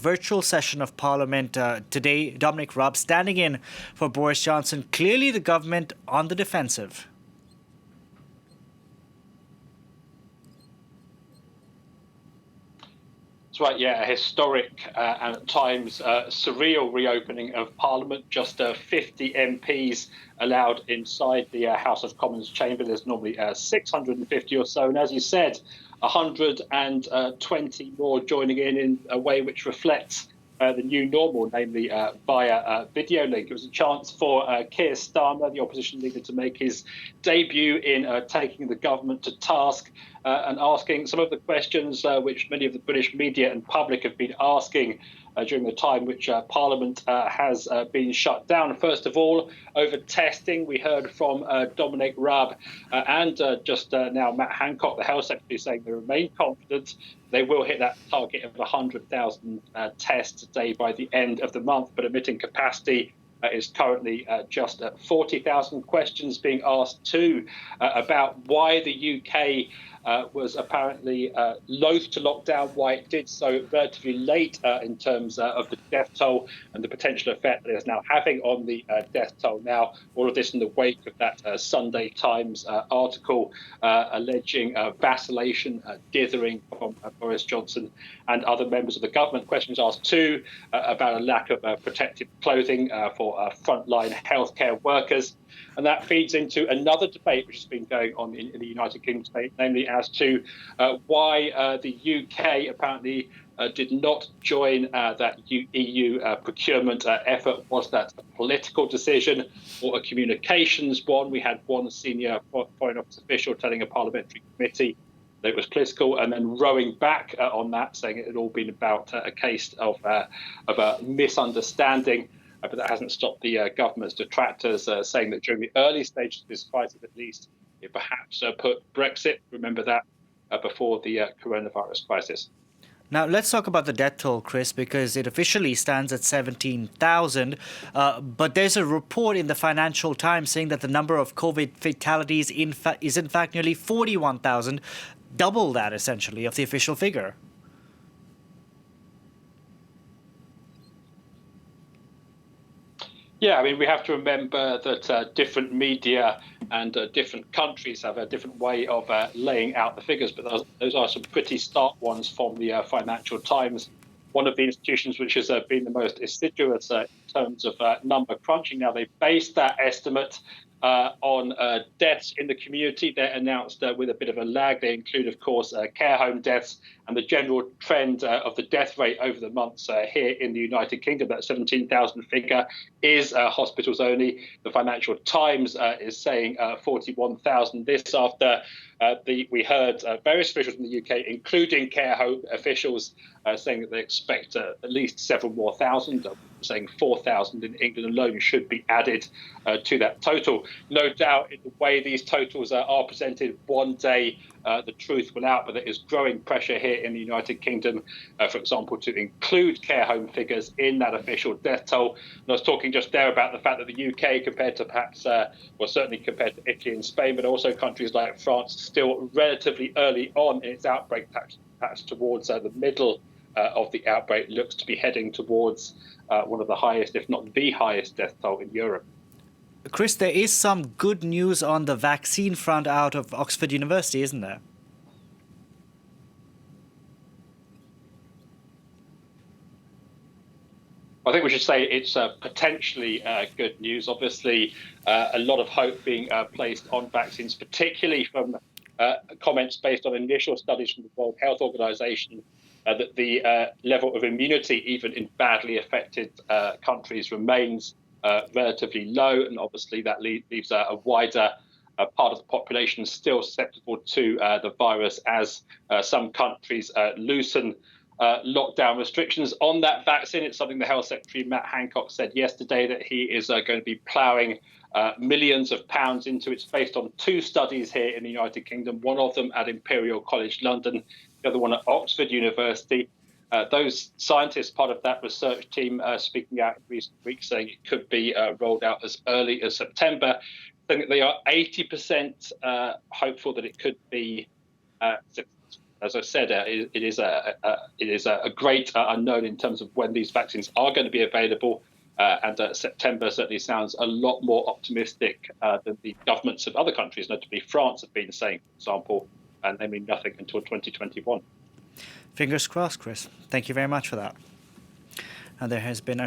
virtual session of Parliament today. Dominic Raab standing in for Boris Johnson. Clearly the government on the defensive. That's right, yeah, a historic and at times surreal reopening of Parliament. Just 50 MPs allowed inside the House of Commons chamber. There's normally 650 or so. And as you said, 120 more joining in a way which reflects the new normal, namely via video link. It was a chance for Keir Starmer, the opposition leader, to make his debut in taking the government to task and asking some of the questions which many of the British media and public have been asking during the time which Parliament has been shut down. First of all, over testing, we heard from Dominic Raab and just now Matt Hancock, the Health Secretary, saying they remain confident they will hit that target of 100,000 tests a day by the end of the month, but admitting capacity is currently just at 40,000. Questions being asked too about why the UK was apparently loath to lock down, why it did so relatively late in terms of the death toll and the potential effect that it is now having on the death toll. Now, all of this in the wake of that Sunday Times article alleging vacillation, dithering from Boris Johnson and other members of the government. Questions asked too about a lack of protective clothing for frontline healthcare workers. And that feeds into another debate which has been going on in the United Kingdom, namely as to why the UK apparently did not join that EU procurement effort. Was that a political decision or a communications one? We had one senior Foreign Office official telling a parliamentary committee that it was political, and then rowing back on that, saying it had all been about a case of a misunderstanding. But that hasn't stopped the government's detractors saying that during the early stages of this crisis, at least, it perhaps put Brexit, remember that, before the coronavirus crisis. Now, let's talk about the death toll, Chris, because it officially stands at 17,000. But there's a report in the Financial Times saying that the number of COVID fatalities is in fact nearly 41,000, double that, essentially, of the official figure. Yeah, I mean, we have to remember that different media and different countries have a different way of laying out the figures, but those are some pretty stark ones from the Financial Times, one of the institutions which has been the most assiduous in terms of number crunching. Now, they based that estimate on deaths in the community. They're announced with a bit of a lag. They include, of course, care home deaths and the general trend of the death rate over the months here in the United Kingdom. That 17,000 figure is hospitals only. The Financial Times is saying 41,000. This after we heard various officials in the UK, including care home officials, saying that they expect at least several more thousand, saying 4,000 in England alone should be added to that total. No doubt in the way these totals are presented, one day the truth will out, but there is growing pressure here in the United Kingdom, for example, to include care home figures in that official death toll. And I was talking just there about the fact that the UK, compared to perhaps, well, certainly compared to Italy and Spain, but also countries like France, still relatively early on in its outbreak, perhaps towards the middle of the outbreak, looks to be heading towards one of the highest, if not the highest, death toll in Europe. Chris, there is some good news on the vaccine front out of Oxford University, isn't there? I think we should say it's potentially good news. Obviously, a lot of hope being placed on vaccines, particularly from comments based on initial studies from the World Health Organization, that the level of immunity, even in badly affected countries, remains relatively low. And obviously, that leaves a wider part of the population still susceptible to the virus as some countries loosen lockdown restrictions on that vaccine. It's something the Health Secretary, Matt Hancock, said yesterday, that he is going to be ploughing millions of pounds into. It's based on two studies here in the United Kingdom, one of them at Imperial College London, the other one at Oxford University. Those scientists, part of that research team, speaking out in recent weeks, saying it could be rolled out as early as September. I think they are 80% hopeful that it could be As I said, it is a great unknown in terms of when these vaccines are going to be available. And September certainly sounds a lot more optimistic than the governments of other countries, notably France, have been saying, for example, and they mean nothing until 2021. Fingers crossed, Chris. Thank you very much for that. And there has been